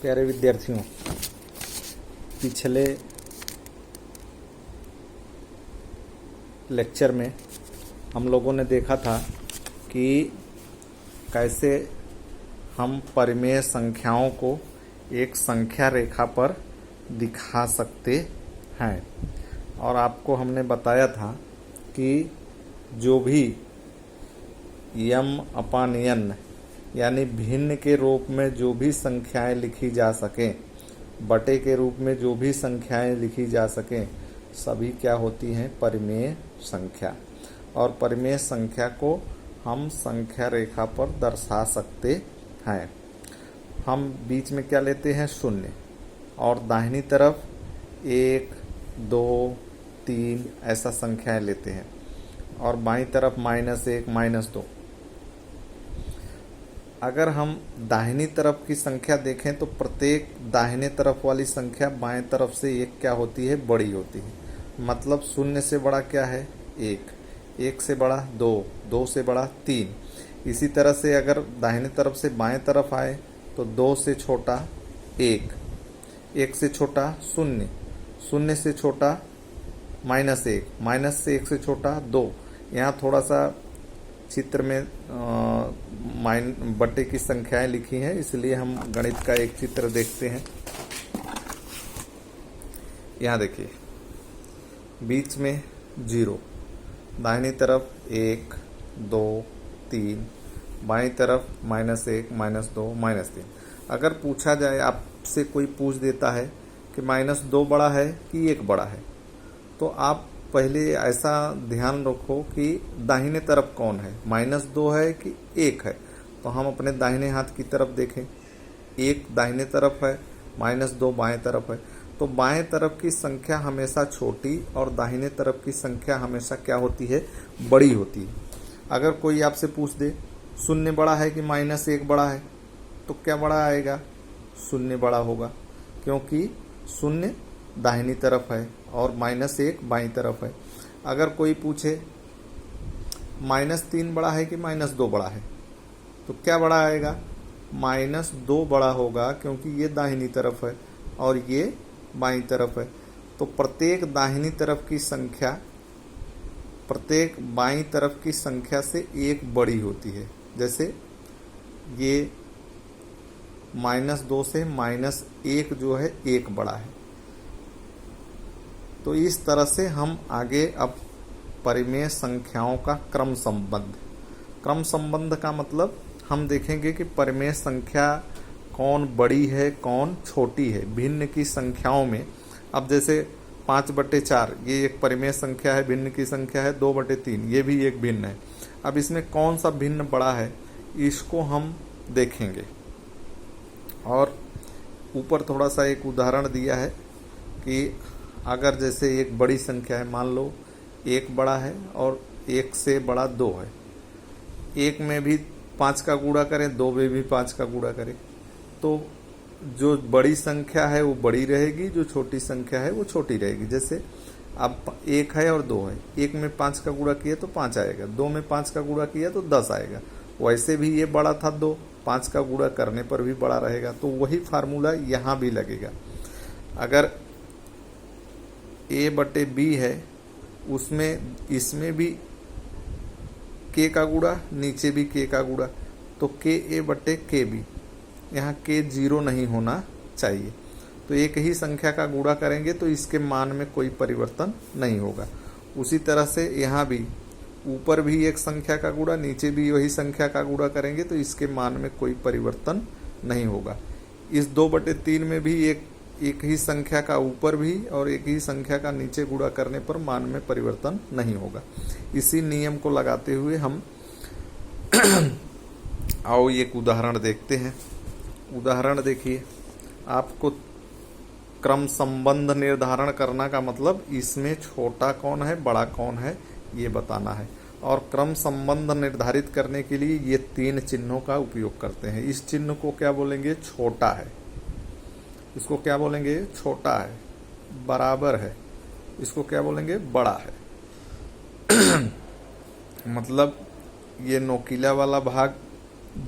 प्यारे विद्यार्थियों, पिछले लेक्चर में हम लोगों ने देखा था कि कैसे हम परिमेय संख्याओं को एक संख्या रेखा पर दिखा सकते हैं। और आपको हमने बताया था कि जो भी m/n यानी भिन्न के रूप में जो भी संख्याएं लिखी जा सकें, बटे के रूप में जो भी संख्याएं लिखी जा सकें, सभी क्या होती हैं? परिमेय संख्या। और परिमेय संख्या को हम संख्या रेखा पर दर्शा सकते हैं। हम बीच में क्या लेते हैं? शून्य। और दाहिनी तरफ 1, 2, 3 ऐसा संख्याएं लेते हैं। और बाईं तरफ -1, -2। अगर हम दाहिनी तरफ की संख्या देखें तो प्रत्येक दाहिने तरफ वाली संख्या बाएं तरफ से एक क्या होती है? बड़ी होती है। मतलब शून्य से बड़ा क्या है? 1, 1 से बड़ा 2, 2 से बड़ा 3। इसी तरह से अगर दाहिने तरफ से बाएं तरफ आए तो 2 से छोटा 1, 1 से छोटा 0, 0 से छोटा -1, -1 से छोटा 2। यहाँ थोड़ा सा चित्र में बट्टे की संख्याएं लिखी हैं, इसलिए हम गणित का एक चित्र देखते हैं। यहाँ देखिए, बीच में 0, दाहिनी तरफ 1, 2, 3, बाईं तरफ -1, -2, -3। अगर पूछा जाए, आपसे कोई पूछ देता है कि -2 बड़ा है कि 1 बड़ा है, तो आप पहले ऐसा ध्यान रखो कि दाहिने तरफ कौन है? -2 है कि 1 है? तो हम अपने दाहिने हाथ की तरफ देखें, 1 दाहिने तरफ है, -2 बाएं तरफ है। तो बाएं तरफ की संख्या हमेशा छोटी और दाहिने तरफ की संख्या हमेशा क्या होती है? बड़ी होती है। अगर कोई आपसे पूछ दे 0 बड़ा है कि -1 बड़ा है, तो क्या बड़ा आएगा? 0 बड़ा होगा, क्योंकि 0 दाहिनी तरफ है और -1 बाईं तरफ है। अगर कोई पूछे -3 बड़ा है कि -2 बड़ा है, तो क्या बड़ा आएगा? -2 बड़ा होगा, क्योंकि ये दाहिनी तरफ है और ये बाईं तरफ है। तो प्रत्येक दाहिनी तरफ की संख्या प्रत्येक बाईं तरफ की संख्या से एक बड़ी होती है। जैसे ये -2 से -1 जो है 1 बड़ा है। तो इस तरह से हम आगे अब परिमेय संख्याओं का क्रम संबंध का मतलब हम देखेंगे कि परिमेय संख्या कौन बड़ी है, कौन छोटी है भिन्न की संख्याओं में। अब जैसे 5/4 ये एक परिमेय संख्या है, भिन्न की संख्या है। 2/3 ये भी एक भिन्न है। अब इसमें कौन सा भिन्न बड़ा है, इसको हम देखेंगे। और ऊपर थोड़ा सा एक उदाहरण दिया है कि अगर जैसे एक बड़ी संख्या है, मान लो 1 बड़ा है और 1 से बड़ा 2 है। 1 में भी 5 का गुणा करें, 2 में भी 5 का गुणा करें, तो जो बड़ी संख्या है वो बड़ी रहेगी, जो छोटी संख्या है वो छोटी रहेगी। जैसे अब 1 है और 2 है, 1 में 5 का गुणा किया तो 5 आएगा, 2 में 5 का गुणा किया तो 10 आएगा। वैसे भी ये बड़ा था 2, 5 का गुणा करने पर भी बड़ा रहेगा। तो वही फार्मूला यहाँ भी लगेगा। अगर a/b है, उसमें इसमें भी k का गुणा, नीचे भी k का गुणा, तो ka/kb। यहाँ k 0 नहीं होना चाहिए। तो एक ही संख्या का गुणा करेंगे तो इसके मान में कोई परिवर्तन नहीं होगा। उसी तरह से यहाँ भी ऊपर भी एक संख्या का गुणा, नीचे भी वही संख्या का गुणा करेंगे तो इसके मान में कोई परिवर्तन नहीं होगा। इस 2/3 में भी एक ही संख्या का ऊपर भी और एक ही संख्या का नीचे गुणा करने पर मान में परिवर्तन नहीं होगा। इसी नियम को लगाते हुए हम आओ एक उदाहरण देखते हैं। उदाहरण देखिए, आपको क्रम संबंध निर्धारण करना का मतलब इसमें छोटा कौन है, बड़ा कौन है, ये बताना है। और क्रम संबंध निर्धारित करने के लिए ये 3 चिन्हों का उपयोग करते हैं। इस चिन्ह को क्या बोलेंगे? छोटा है। इसको क्या बोलेंगे? छोटा है। बराबर है, इसको क्या बोलेंगे? बड़ा है। मतलब ये नोकीला वाला भाग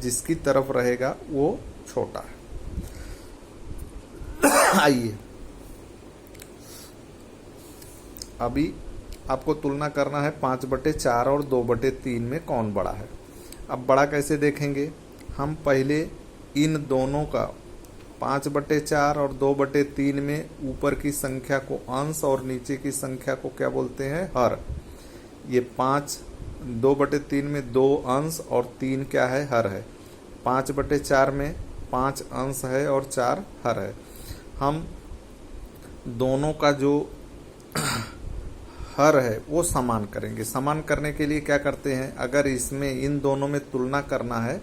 जिसकी तरफ रहेगा वो छोटा है। आइए अभी आपको तुलना करना है 5/4 और 2/3 में कौन बड़ा है। अब बड़ा कैसे देखेंगे, हम पहले इन दोनों का 5/4 और 2/3 में ऊपर की संख्या को अंश और नीचे की संख्या को क्या बोलते हैं, हर। ये 2/3 में 2 अंश और 3 क्या है, हर है। 5/4 में 5 अंश है और 4 हर है। हम दोनों का जो हर है वो समान करेंगे। समान करने के लिए क्या करते हैं, अगर इसमें इन दोनों में तुलना करना है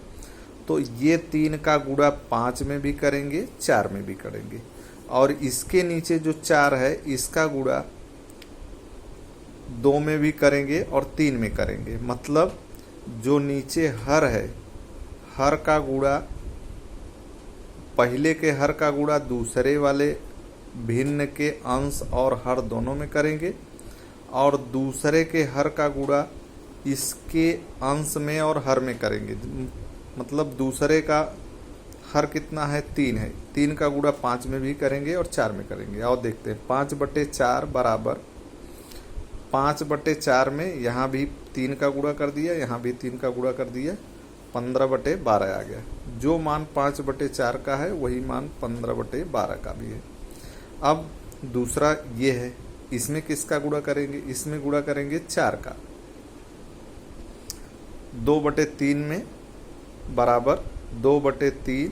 तो ये 3 का गुणा 5 में भी करेंगे, 4 में भी करेंगे, और इसके नीचे जो 4 है इसका गुणा 2 में भी करेंगे और 3 में करेंगे। मतलब जो नीचे हर है, हर का गुणा, पहले के हर का गुणा दूसरे वाले भिन्न के अंश और हर दोनों में करेंगे, और दूसरे के हर का गुणा इसके अंश में और हर में करेंगे। मतलब दूसरे का हर कितना है, 3 है, 3 का गुणा 5 में भी करेंगे और 4 में करेंगे। और देखते हैं 5/4 बराबर 5/4 में यहाँ भी 3 का गुणा कर दिया, यहाँ भी 3 का गुणा कर दिया, 15/12 आ गया। जो मान 5/4 का है वही मान 15/12 का भी है। अब दूसरा ये है, इसमें किसका गुणा करेंगे, इसमें गुणा करेंगे 4 का। 2/3 में बराबर 2/3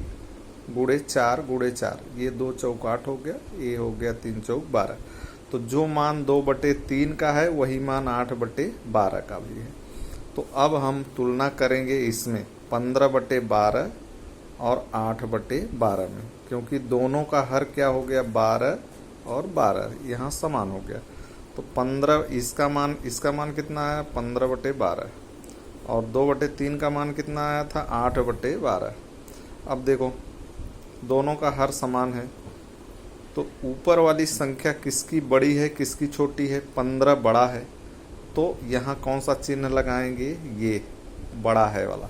गुणे 4 गुणे 4, ये 2 चौक 8 हो गया, ये हो गया 3 चौक 12। तो जो मान 2/3 का है वही मान 8/12 का भी है। तो अब हम तुलना करेंगे इसमें 15/12 और 8/12 में, क्योंकि दोनों का हर क्या हो गया, 12 और 12 यहाँ समान हो गया। तो 15 इसका मान कितना आया, 15/12, और 2/3 का मान कितना आया था, 8/12। अब देखो दोनों का हर समान है, तो ऊपर वाली संख्या किसकी बड़ी है किसकी छोटी है, 15 बड़ा है, तो यहाँ कौन सा चिन्ह लगाएंगे, ये बड़ा है वाला।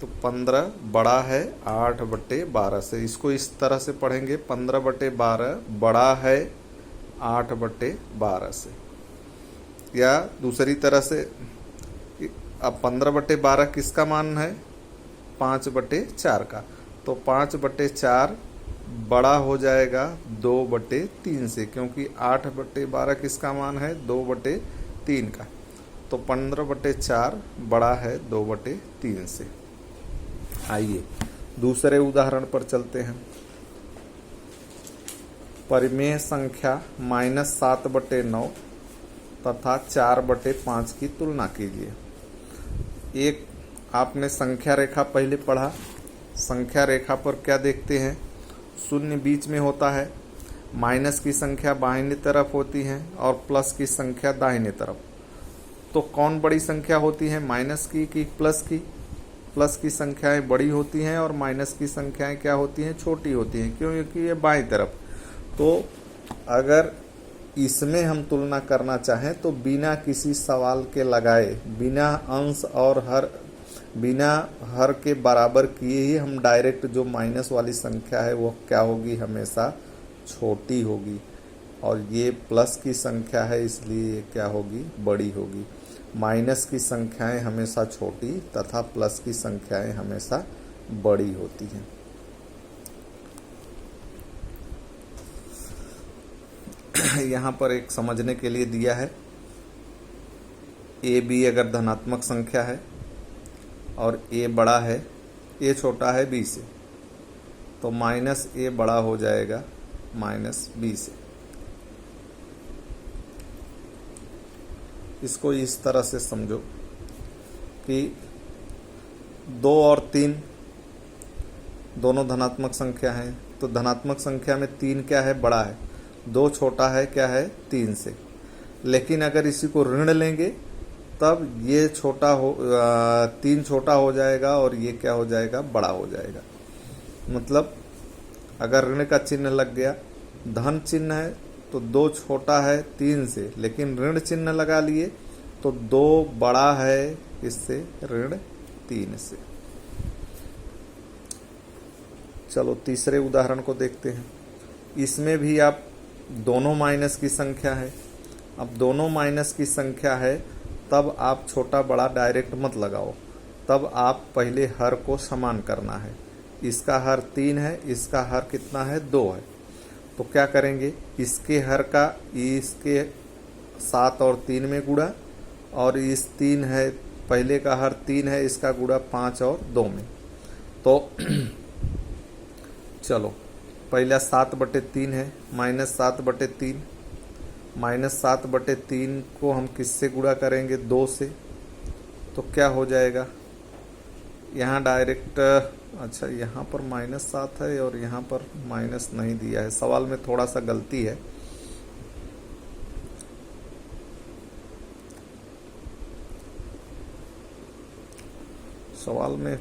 तो 15 बड़ा है 8/12 से, इसको इस तरह से पढ़ेंगे, 15/12 बड़ा है 8/12 से। या दूसरी तरह से, अब 15/12 किसका मान है, 5/4 का, तो 5/4 बड़ा हो जाएगा 2/3 से, क्योंकि 8/12 किसका मान है, 2/3 का। तो 15/4 बड़ा है 2/3 से। आइए दूसरे उदाहरण पर चलते हैं। परिमेय संख्या -7/9 तथा 4/5 की तुलना कीजिए। एक आपने संख्या रेखा पहले पढ़ा, संख्या रेखा पर क्या देखते हैं, शून्य बीच में होता है, माइनस की संख्या बाहिनी तरफ होती है और प्लस की संख्या दाहिने तरफ। तो कौन बड़ी संख्या होती है, माइनस की कि प्लस की? प्लस की संख्याएं बड़ी होती हैं और माइनस की संख्याएं क्या होती हैं, छोटी होती हैं, क्योंकि ये बाईं तरफ। तो अगर इसमें हम तुलना करना चाहें तो बिना किसी सवाल के लगाए, बिना अंश और बिना हर के बराबर किए ही हम डायरेक्ट जो माइनस वाली संख्या है वो क्या होगी, हमेशा छोटी होगी, और ये प्लस की संख्या है इसलिए ये क्या होगी, बड़ी होगी। माइनस की संख्याएं हमेशा छोटी तथा प्लस की संख्याएं हमेशा बड़ी होती हैं। यहाँ पर एक समझने के लिए दिया है, ए बी अगर धनात्मक संख्या है और ए बड़ा है, ए छोटा है बी से, तो माइनस ए बड़ा हो जाएगा माइनस बी से। इसको इस तरह से समझो कि 2 और 3 दोनों धनात्मक संख्या हैं, तो धनात्मक संख्या में 3 क्या है, बड़ा है, 2 छोटा है क्या है, 3 से। लेकिन अगर इसी को ऋण लेंगे तब ये 3 छोटा हो जाएगा और ये क्या हो जाएगा, बड़ा हो जाएगा। मतलब अगर ऋण का चिन्ह लग गया, धन चिन्ह है तो 2 छोटा है 3 से, लेकिन ऋण चिन्ह लगा लिए तो 2 बड़ा है इससे, ऋण 3 से। चलो तीसरे उदाहरण को देखते हैं। इसमें भी आप दोनों माइनस की संख्या है। अब दोनों माइनस की संख्या है तब आप छोटा बड़ा डायरेक्ट मत लगाओ, तब आप पहले हर को समान करना है। इसका हर 3 है, इसका हर कितना है 2 है, तो क्या करेंगे, इसके हर का इसके 7 और 3 में गुणा, और इस 3 है पहले का हर 3 है, इसका गुणा 5 और 2 में। तो चलो पहला 7/3 है, -7/3, -7/3 को हम किससे गुणा करेंगे, 2 से, तो क्या हो जाएगा यहाँ डायरेक्ट। अच्छा यहाँ पर -7 है और यहाँ पर माइनस नहीं दिया है, सवाल में थोड़ा सा गलती है। सवाल में